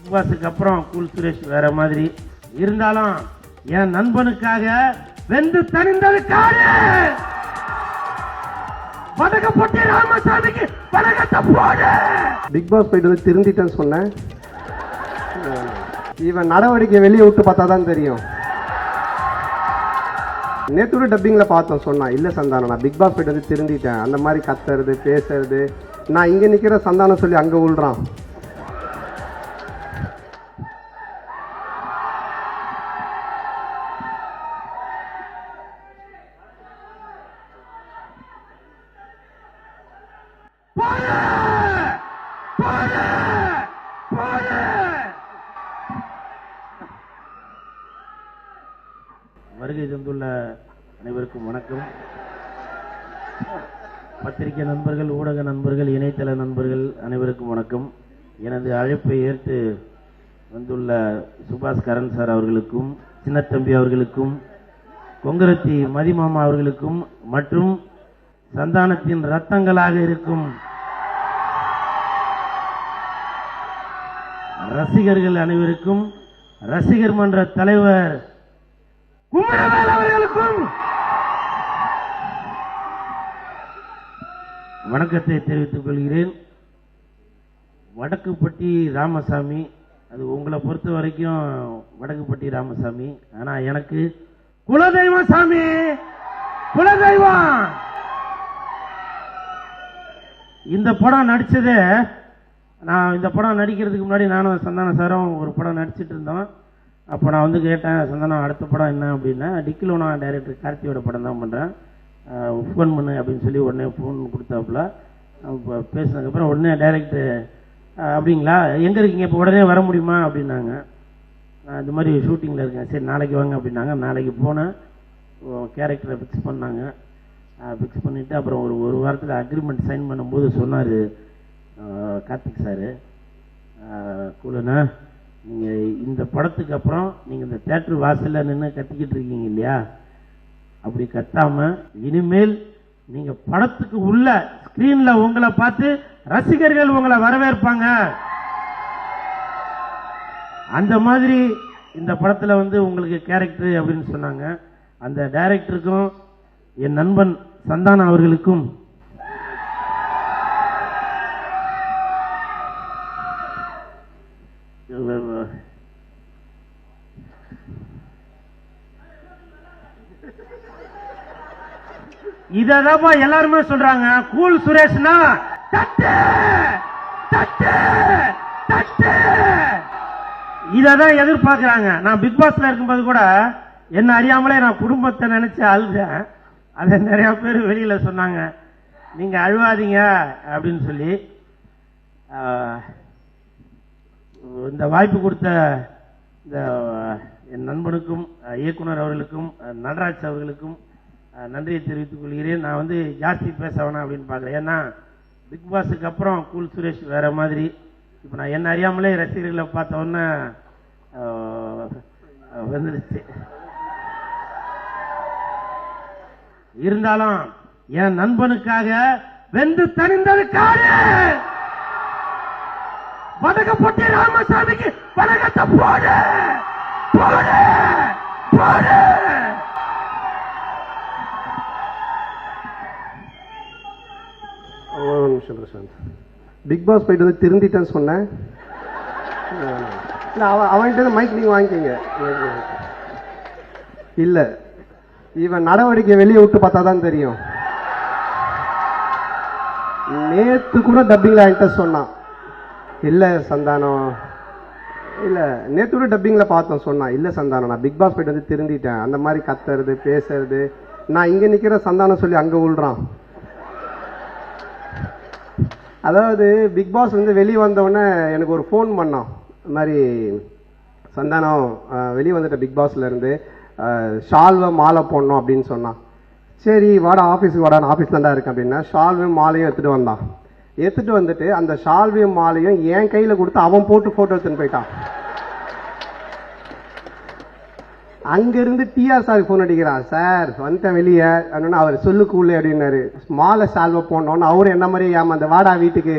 Big பாஸுக்கு அப்புறம் cool Suresh வேற மாதிரி இருந்தாலும் என் நண்பனுக்காக வெந்து தணிந்ததுக்காக வடக்கப்பட்டி ராமசாமிக்கு வணக்கத்தை போடு. பிக் பாஸ் போயிட்டு வந்து திருந்திட்டேன்னு சொன்னேன். இவன் நடவடிக்கை வெளியே விட்டு பார்த்தா தான் தெரியும். நேற்று டப்பிங்கில் பார்த்தோம், சொன்னான் இல்லை சந்தானம் நான் பிக் பாஸ் போயிட்டு வந்து திருந்திட்டேன். அந்த மாதிரி கத்துறது பேசுறது, நான் இங்கே நிற்கிற சந்தானம் சொல்லி அங்கே உள்றான். வருகை தந்துள்ள அனைவருக்கும் வணக்கம். பத்திரிகை நண்பர்கள், ஊடக நண்பர்கள், இணையதள நண்பர்கள் அனைவருக்கும் வணக்கம். எனது அழைப்பை ஏற்று வந்துள்ள சுபாஷ் கரண் சார் அவர்களுக்கும், சின்னத்தம்பி அவர்களுக்கும், கொங்கரத்தி மதிமாமா அவர்களுக்கும் மற்றும் சந்தானத்தின் ரத்தங்களாக இருக்கும் ரசிகர்கள் அனைவருக்கும், ரசிகர் மன்ற தலைவர் குமரவேல் அவர்களுக்கும் வணக்கத்தை தெரிவித்துக் கொள்கிறேன். வடக்குப்பட்டி ராமசாமி, அது உங்களை பொறுத்த வரைக்கும் வடக்குப்பட்டி ராமசாமி, ஆனா எனக்கு குலதெய்வம் சாமி, குலதெய்வம். இந்த படம் நடிச்சது, நான் இந்த படம் நடிக்கிறதுக்கு முன்னாடி நானும் சந்தான சாரும் ஒரு படம் நடிச்சிட்டு இருந்தோம். அப்போ நான் வந்து கேட்டேன், சந்தானம் அடுத்த படம் என்ன அப்படின்னா, டிக்கிலோனா டைரக்டர் கார்த்தியோட படம் தான் பண்ணுறேன், ஃபோன் பண்ணு அப்படின்னு சொல்லி உடனே ஃபோன் கொடுத்தாப்புல. பேசினதுக்கப்புறம் உடனே டைரக்டர் அப்படிங்களா, எங்கே இருக்கீங்க, இப்போ உடனே வர முடியுமா அப்படின்னாங்க. நான் இந்த மாதிரி ஷூட்டிங்கில் இருக்கேன், சரி நாளைக்கு வாங்க அப்படின்னாங்க. நாளைக்கு போனேன், கேரக்டரை ஃபிக்ஸ் பண்ணாங்க. ஃபிக்ஸ் பண்ணிவிட்டு அப்புறம் ஒரு வாரத்தில் அக்ரிமெண்ட் சைன் பண்ணும்போது சொன்னார் கார்த்திக் சார், கூலண்ணா நீங்கள் இந்த படத்துக்கு அப்புறம் நீங்கள் இந்த தியேட்டர் வாசலில் நின்று கத்திக்கிட்டு இருக்கீங்க இல்லையா, அப்படி கத்தாமல் இனிமேல் நீங்கள் படத்துக்கு உள்ள ஸ்க்ரீனில் உங்களை பார்த்து ரசிகர்கள் உங்களை வரவேற்பாங்க. அந்த மாதிரி இந்த படத்தில் வந்து உங்களுக்கு கேரக்டர் அப்படின்னு சொன்னாங்க. அந்த டைரக்டருக்கும் என் நண்பன் சந்தானம் அவர்களுக்கும் இதான் எல்லாருமே சொல்றாங்க, கூல் சுரேஷ்னா தட்டு தட்டு தட்டு, இதான் எதிர்பார்க்கிறாங்க. நான் பிக் பாஸ்ல இருக்கும்போது கூட என்ன அறியாமலே நான் குடும்பத்தை நினைச்சு அழுதேன். அதை நிறைய பேர் வெளியில சொன்னாங்க, நீங்க அழுவாதீங்க அப்படின்னு சொல்லி. இந்த வாய்ப்பு கொடுத்த இந்த என் நண்பனுக்கும், இயக்குனர் அவர்களுக்கும், நடராஜ் அவர்களுக்கும் நன்றியை தெரிவித்துக் கொள்கிறேன். நான் வந்து ஜாஸ்தி பேச வேணாம் அப்படின்னு பார்க்குறேன். ஏன்னா பிக் பாஸுக்கு அப்புறம் கூல் சுரேஷ் வேற மாதிரி. இப்போ நான் என்ன அறியாமலே ரசிகர்களை பார்த்த உடனே வந்துடுச்சு. இருந்தாலும் என் நண்பனுக்காக வெந்து தணிந்ததுக்காக வடக்கப்பட்டி ராமசாமிக்கு வணக்கத்தை போடு போடு போடு. ஒரு நிமிஷம் பிரசாந்த், பிக் பாஸ் போயிட்டு வந்து திருந்திட்டேன்னு சொன்னேன். இல்லை அவன்கிட்ட மைக் நீங்கள் வாங்கிக்கிங்க. இல்லை இவன் நடவடிக்கை வெளியே விட்டு பார்த்தா தான் தெரியும். நேற்று கூட டப்பிங்கில் என்கிட்ட சொன்னான், இல்லை சந்தானம், இல்லை நேற்று கூட டப்பிங்கில் பார்த்தோம், சொன்னான் இல்லை சந்தானம் நான் பிக் பாஸ் போயிட்டு வந்து திருந்திட்டேன். அந்த மாதிரி கத்துறது பேசுறது, நான் இங்கே நிற்கிற சந்தானம் சொல்லி அங்கே உள்றான். அதாவது பிக் பாஸ் வந்து வெளியே வந்தவுடனே எனக்கு ஒரு ஃபோன் பண்ணான், இந்த மாதிரி சந்தானம் வெளியே வந்துட்ட பிக் பாஸ்ல இருந்து, ஷால்வை மாலை போடணும் அப்படின்னு சொன்னான். சரி வாடா ஆஃபீஸுக்கு வாடா, நான் ஆஃபீஸ் தான்டா இருக்கேன் அப்படின்னா ஷால்வையும் மாலையும் எடுத்துகிட்டு வந்தான். எடுத்துகிட்டு வந்துட்டு அந்த ஷால்வையும் மாலையும் என் கையில் கொடுத்து அவன் போட்டு ஃபோட்டோ எடுத்துன்னு போயிட்டான். அங்கிருந்து டிஆர் சார் ஃபோன் அடிக்கிறான், சார் வந்துட்டேன் வெளியே அப்படின்னு. அவர் சொல்லுக்குள்ளே அப்படின்னாரு, மாலை சால்வை போடணும்னு அவரும் என்ன மாதிரியே ஏமாந்த வாடா வீட்டுக்கு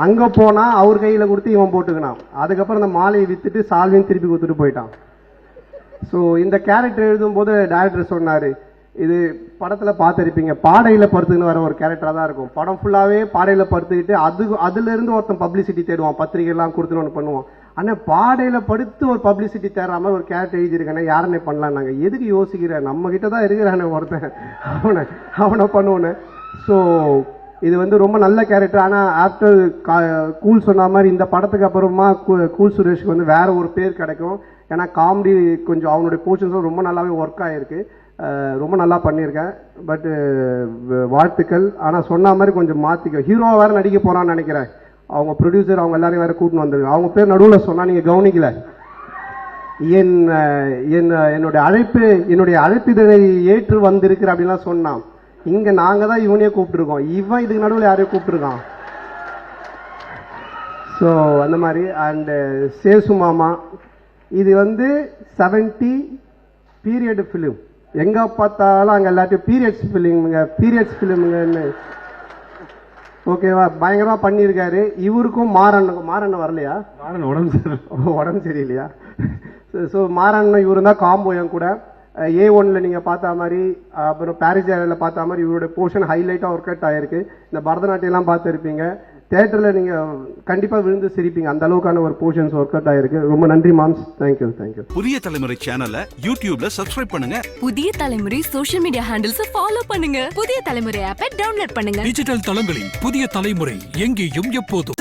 அங்க போனா அவர் கையில கொடுத்து இவன் போட்டுக்கினான். அதுக்கப்புறம் அந்த மாலையை வித்துட்டு சால்வையும் திருப்பி கொடுத்துட்டு போயிட்டான். ஸோ இந்த கேரக்டர் எழுதும்போது டைரக்டர் சொன்னாரு, இது படத்துல பார்த்துருப்பீங்க, பாடையில படுத்துக்கின்னு வர ஒரு கேரக்டரா தான் இருக்கும். படம் ஃபுல்லாவே பாடையில படுத்துக்கிட்டு அதுல இருந்து ஒருத்தன் பப்ளிசிட்டி தேடுவான், பத்திரிகை எல்லாம் கொடுத்துன்னு ஒன்று பண்ணுவான். ஆனா பாடையில படுத்து ஒரு பப்ளிசிட்டி தேடுற மாதிரி ஒரு கேரக்டர் எழுதியிருக்கேன்னா யாருன்னே பண்ணலாம். நாங்க எதுக்கு யோசிக்கிற, நம்ம கிட்ட தான் இருக்கிறானே ஒருத்தன், அவனை பண்ணுவோன்னு. ஸோ இது வந்து ரொம்ப நல்ல கேரக்டர். ஆனால் ஆஃப்டர் கூல் சொன்ன மாதிரி இந்த படத்துக்கு அப்புறமா கூல் சுரேஷ்க்கு வந்து வேற ஒரு பேர் கிடைக்கும். ஏன்னா காமெடி கொஞ்சம் அவனுடைய போர்ஷன்ஸும் ரொம்ப நல்லாவே ஒர்க் ஆகிருக்கு, ரொம்ப நல்லா பண்ணியிருக்கேன். பட்டு வாழ்த்துக்கள். ஆனால் சொன்ன மாதிரி கொஞ்சம் மாற்றிக்க, ஹீரோவை வேறு நடிக்க போகிறான்னு நினைக்கிறேன். அவங்க ப்ரொடியூசர் அவங்க எல்லாரையும் வேறு கூட்டின்னு வந்துருக்கு. அவங்க பேர் நடுவில் சொன்னால் நீங்கள் கவனிக்கல. என்னுடைய அழைப்பிதழை ஏற்று வந்திருக்கிற அப்படின்லாம் சொன்னான். இங்க நாங்க தான் இவனையே கூப்பிட்டுருக்கோம், இவன் இதுக்கு நடுவில் யாரையும் கூப்பிட்டுருக்கான். ஸோ அந்த மாதிரி. அண்ட் சேசு மாமா, இது வந்து 70 பீரியட் ஃபிலிம். எங்க பார்த்தாலும் அங்க எல்லாத்தையும் பீரியட்ஸ் ஃபிலிமுங்கன்னு ஓகேவா, பயங்கரமா பண்ணியிருக்காரு. இவருக்கும் மாறன் வரலையா, உடம்பு சரியில்லையா? ஸோ மாறன் இவரு தான் காம்போ என் கூட. A1ல நீங்க பார்த்த மாதிரி, அப்புறம் பாரிஸ் ஏரியாவில் பார்த்த மாதிரி இவருடைய போர்ஷன் ஹைலைட்டாக ஒர்க் அவுட் ஆயிருக்கு. இந்த பரதநாட்டியம்லாம் பார்த்துருப்பீங்க, தியேட்டரில் நீங்க கண்டிப்பா விழுந்து சிரிப்பீங்க, அந்த அளவுக்கான ஒரு போர்ஷன்ஸ் ஒர்க் அவுட் ஆயிருக்கு. ரொம்ப நன்றி மாம்ஸ், தேங்க்யூ. புதிய தலைமுறை சேனலை யூடியூப்ல சப்ஸ்கிரைப் பண்ணுங்க. புதிய தலைமுறை சோஷியல் மீடியா ஹேண்டில்ஸ் ஃபாலோ பண்ணுங்க. புதிய தலைமுறை ஆப்பை டவுன்லோட் பண்ணுங்க. டிஜிட்டல் தளங்களில் புதிய தலைமுறை எங்கேயும் எப்போதும்.